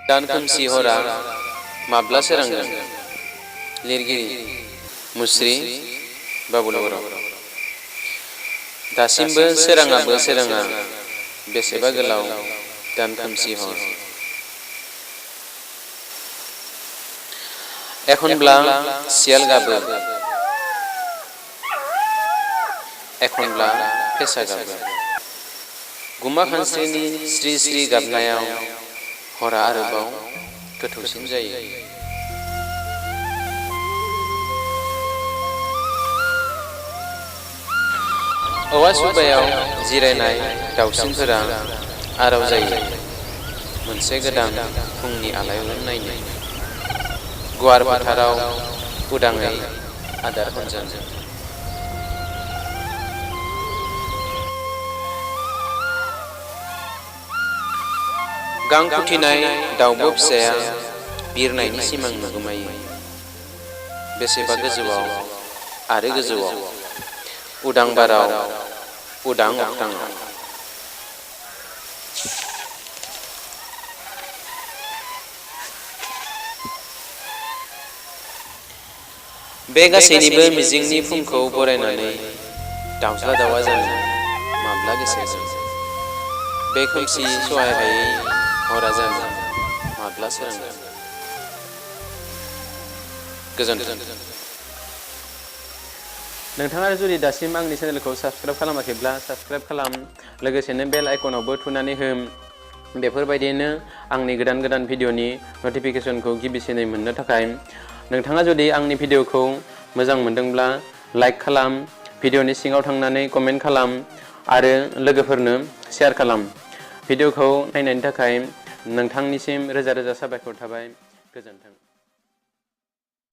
दान खोमसि हरा माब्ला सोरांगोन? लिरगिरि मुस्रि बाबुल बर'। दासिमबो सोराङाबो सोराङा बेसेबा गोलाव दान खोमसि हर। एखनब्ला सियाल गाबो, एखनब्ला फेसा गाबो। गुमा खानस्रिनि स्रि स्रि गाबनायाव हरा आरोबाव गोथौसिन जायो। औवा सुबायाव जिरायनाय दाउसिनफोरा आराव जायो मोनसे गोदान फुंनि आलायारन नायनो, गुवार फोथाराव उदाङै आदार खनजानो। गां फुथिनाय दाउब' फिसाया बिरनायनि सिमां नुगोमायो। बेसेबा गोजौआव आरो गोजौआव, उदां बाराव, उदां अख्राङाव। बे गासैनिबो मिजिंनि फुंखौ बरायनानै दाउज्ला दाउआ जानो माब्ला गोसोगोन? बे खोमसि सहाय हायै हरा जानो माब्ला सोरांगोन? गोजोन्थों। नोंथाङा जुदि दासिम आंनि चेनेलखौ साबस्क्राइब खालामाखैब्ला साबस्क्राइब खालाम, लोगोसेनो बेल आइकनावबो थुनानै हो। बेफोरबायदिनो आंनि गोदान गोदान भिडिअनि नटिफिकेसनखौ गिबिसिनै मोननो थाखाय। नोंथाङा जुदि आंनि भिडिअखौ मोजां मोनदोंब्ला लाइक खालाम, भिडिअनि सिङाव थांनानै कमेन्ट खालाम आरो लोगोफोरनो शेयार खालाम। भिडिअखौ नायनायनि थाखाय नोंथांनिसिम रोजा रोजा साबायखर थाबाय। गोजोन्थों।